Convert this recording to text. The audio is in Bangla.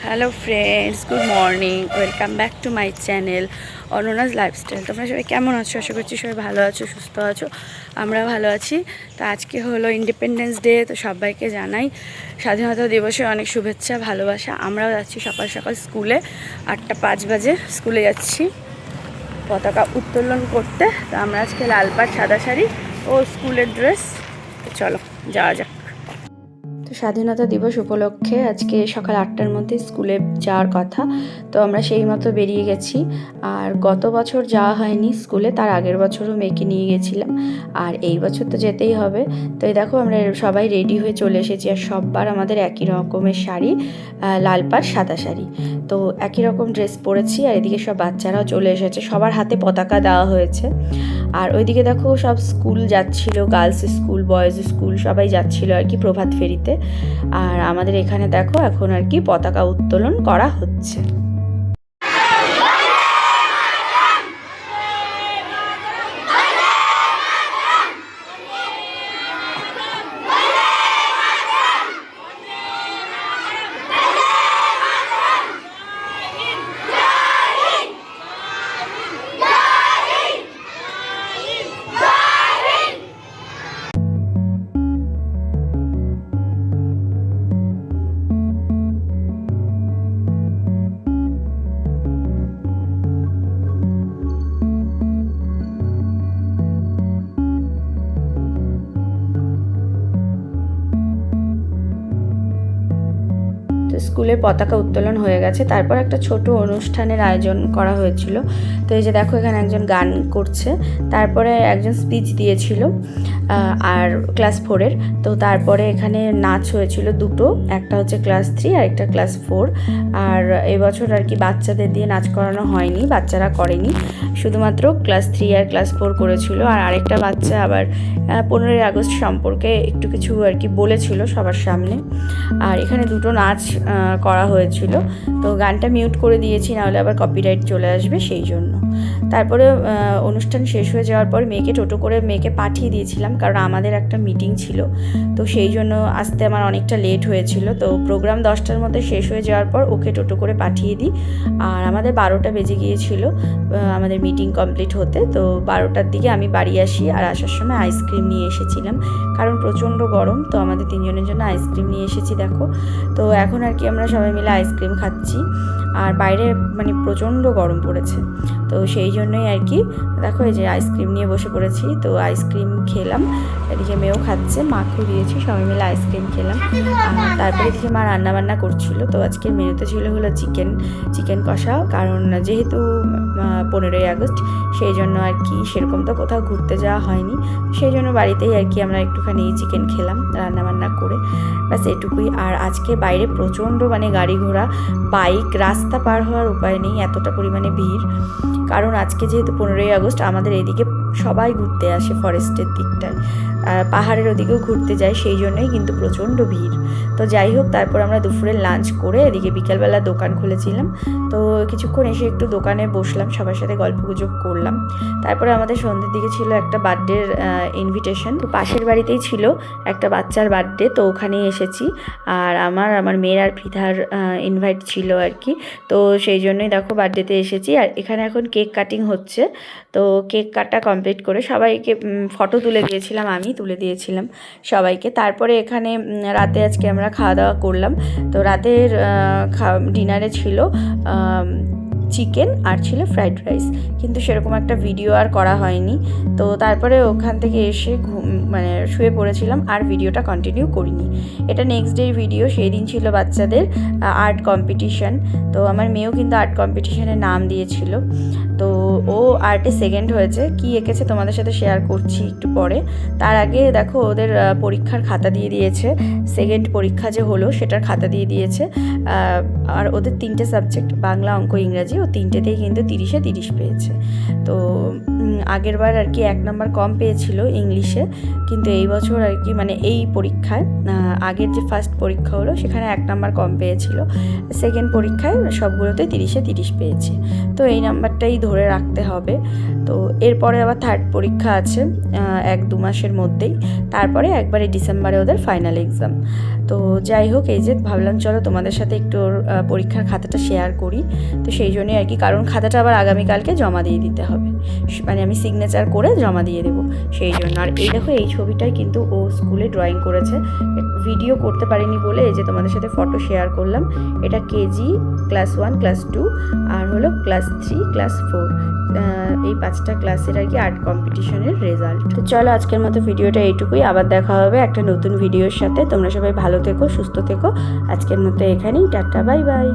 Hello friends, good morning, welcome back to my channel অনন্যাস lifestyle. তোমরা সবাই কেমন আছো? আশা করছি সবাই ভালো আছো, সুস্থ আছো। আমরা ভালো আছি। তো আজকে হলো ইন্ডিপেন্ডেন্স ডে, তো সবাইকে জানাই স্বাধীনতা দিবসে অনেক শুভেচ্ছা, ভালোবাসা। আমরাও যাচ্ছি সকাল সকাল স্কুলে, 8টা 5 বাজে স্কুলে যাচ্ছি পতাকা উত্তোলন করতে। তো আমরা আজকে লাল পাড়, সাদা শাড়ি ও স্কুলের ড্রেস। চলো যাওয়া যাক। তো স্বাধীনতা দিবস উপলক্ষে আজকে সকাল 8টার মধ্যে স্কুলে যাওয়ার কথা, তো আমরা সেই মতো বেরিয়ে গেছি। আর গত বছর যাওয়া হয়নি স্কুলে, তার আগের বছরও মেয়েকে নিয়ে গেছিলাম, আর এই বছর তো যেতেই হবে। তো এই দেখো আমরা সবাই রেডি হয়ে চলে এসেছি, আর সববার আমাদের একই রকমের শাড়ি, লাল পাড় সাদা শাড়ি। তো একই রকম ড্রেস পরেছি, আর এদিকে সব বাচ্চারাও চলে এসেছে, সবার হাতে পতাকা দেওয়া হয়েছে। আর ওইদিকে দেখো সব স্কুল যাচ্ছিল, গার্লস স্কুল, বয়েজ স্কুল সবাই যাচ্ছিল আর কি প্রভাত ফেরিতে। আর আমাদের এখানে দেখো এখন আর কি পতাকা উত্তোলন করা হচ্ছে। স্কুলে পতাকা উত্তোলন হয়ে গেছে, তারপর একটা ছোট অনুষ্ঠানের আয়োজন করা হয়েছিল। তো এই যে দেখো এখানে একজন গান করছে, তারপরে একজন স্পিচ দিয়েছিল আর ক্লাস 4-এর। তো তারপরে এখানে নাচ হয়েছিল দুটো, একটা হচ্ছে ক্লাস 3 আর একটা ক্লাস 4। আর এবছর আর কি বাচ্চাদের দিয়ে নাচ করানো হয়নি, বাচ্চারা করেনি, শুধুমাত্র ক্লাস 3 আর ক্লাস 4 করেছিল। আর আরেকটা বাচ্চা আবার 15ই আগস্ট সম্পর্কে একটু কিছু আর কি বলেছিল সবার সামনে। আর এখানে দুটো নাচ করা হয়েছিল। তো গানটা মিউট করে দিয়েছি, নাহলে আবার কপিরাইট চলে আসবে, সেই জন্য। তারপরে অনুষ্ঠান শেষ হয়ে যাওয়ার পর মেয়েকে টোটো করে মেয়েকে পাঠিয়ে দিয়েছিলাম, কারণ আমাদের একটা মিটিং ছিল, তো সেই জন্য আসতে আমার অনেকটা লেট হয়েছিল। তো প্রোগ্রাম 10টার মধ্যে শেষ হয়ে যাওয়ার পর ওকে টোটো করে পাঠিয়ে দিই। আর আমাদের 12টা বেজে গিয়েছিল আমাদের মিটিং কমপ্লিট হতে। তো 12টার দিকে আমি বাড়ি আসি, আর আসার সময় আইসক্রিম নিয়ে এসেছিলাম, কারণ প্রচণ্ড গরম। তো আমাদের 3জনের জন্য আইসক্রিম নিয়ে এসেছি দেখো। তো এখন আর কি আমরা সবাই মিলে আইসক্রিম খাচ্ছি, আর বাইরে মানে প্রচণ্ড গরম পড়েছে। তো সেই জন্যই আর কি দেখো এই যে আইসক্রিম নিয়ে বসে পড়েছি। তো আইসক্রিম খেলাম, এদিকে মেয়েও খাচ্ছে, মাকেও দিয়েছি, সবাই মিলে আইসক্রিম খেলাম। তারপরে এদিকে মা রান্নাবান্না করছিল। তো আজকের মেনুতে ছিল হলো চিকেন কষা, কারণ যেহেতু 15ই আগস্ট, সেই জন্য আর কি সেরকম তো কোথাও ঘুরতে যাওয়া হয়নি, সেই জন্য বাড়িতেই আর কি আমরা একটুখানি চিকেন খেলাম রান্নাবান্না করে, ব্যাস এটুকুই। আর আজকে বাইরে প্রচণ্ড মানে গাড়ি ঘোড়া, বাইক, রাস্তা পার হওয়ার উপায় নেই, এতটা পরিমাণে ভিড়। কারণ আজকে যেহেতু 15ই আগস্ট, আমাদের এদিকে সবাই ঘুরতে আসে, ফরেস্টের দিকটায়, পাহাড়ের ওদিকেও ঘুরতে যায়, সেই জন্যই কিন্তু প্রচণ্ড ভিড়। তো যাই হোক, তারপর আমরা দুপুরে লাঞ্চ করে এদিকে বিকেলবেলা দোকান খুলেছিলাম। তো কিছুক্ষণ এসে একটু দোকানে বসলাম, সবার সাথে গল্পগুজব করলাম। তারপরে আমাদের সন্ধ্যের দিকে ছিল একটা বার্থডের ইনভিটেশন। তো পাশের বাড়িতেই ছিল একটা বাচ্চার বার্থডে, তো ওখানেই এসেছি। আর আমার মেয়ের আর ফিদার ইনভাইট ছিল আর কি, তো সেই জন্যই দেখো বার্থডেতে এসেছি। আর এখানে এখন কেক কাটিং হচ্ছে। তো কেক কাটা কমপ্লিট করে সবাইকে ফটো তুলে দিয়েছিলাম, আমি তুলে দিয়েছিলাম সবাইকে। তারপরে এখানে রাতে আজকে আমরা খাওয়া দাওয়া করলাম। তো রাতের ডিনারে ছিল চিকেন আর ছিল ফ্রাইড রাইস, কিন্তু সেরকম একটা ভিডিও আর করা হয়নি। তো তারপরে ওখান থেকে এসে মানে শুয়ে পড়েছিলাম, আর ভিডিওটা কন্টিনিউ করিনি। এটা নেক্সট ডের ভিডিও। সেই দিন ছিল বাচ্চাদের আর্ট কম্পিটিশান। তো আমার মেয়েও কিন্তু আর্ট কম্পিটিশানে নাম দিয়েছিল। তো ও আর্টে সেকেন্ড হয়েছে, কি এঁকেছে তোমাদের সাথে শেয়ার করছি একটু পরে। তার আগে দেখো ওদের পরীক্ষার খাতা দিয়ে দিয়েছে, সেকেন্ড পরীক্ষা যে হলো সেটার খাতা দিয়ে দিয়েছে। আর ওদের 3টে সাবজেক্ট, বাংলা, অঙ্ক, ইংরাজি, ও 3টেতেই কিন্তু 30-এ 30 পেয়েছে। তো আগেরবার আর কি 1 নাম্বার কম পেয়েছিল ইংলিশে, কিন্তু এই বছর আর কি মানে এই পরীক্ষায় আগের যে ফার্স্ট পরীক্ষা হলো সেখানে 1 নাম্বার কম পেয়েছিল, সেকেন্ড পরীক্ষায় সবগুলোতে 30-এ 30 পেয়েছে। তো এই নাম্বারটাই ধরে রাখতে হবে। তো এরপরে আবার থার্ড পরীক্ষা আছে 1-2 মাসের মধ্যেই, তারপরে একবারে ডিসেম্বরে ওদের ফাইনাল এক্সাম। তো যাই হোক, এই যে ভাবলাম চলো তোমাদের সাথে একটু পরীক্ষার খাতাটা শেয়ার করি। তো সেই জন্যই আর কি, কারণ খাতাটা আবার আগামীকালকে জমা দিয়ে দিতে হবে, মানে আমি সিগনেচার করে জমা দিয়ে দেবো সেই জন্য। আর এই দেখো, এই ছবিটাই কিন্তু ও স্কুলে ড্রয়িং করেছে, ভিডিও করতে পারিনি বলে এই যে তোমাদের সাথে ফটো শেয়ার করলাম। এটা কেজি, ক্লাস 1, ক্লাস 2 আর হলো ক্লাস 3, ক্লাস 4, এই 5টা ক্লাসের আর কি আর্ট কম্পিটিশনের রেজাল্ট। তো চলো আজকের মতো ভিডিওটা এইটুকুই, আবার দেখা হবে একটা নতুন ভিডিওর সাথে। তোমরা সবাই ভালো থেকো, সুস্থ থেকো। আজকের মতো এখানেই, টাটা, বাই বাই।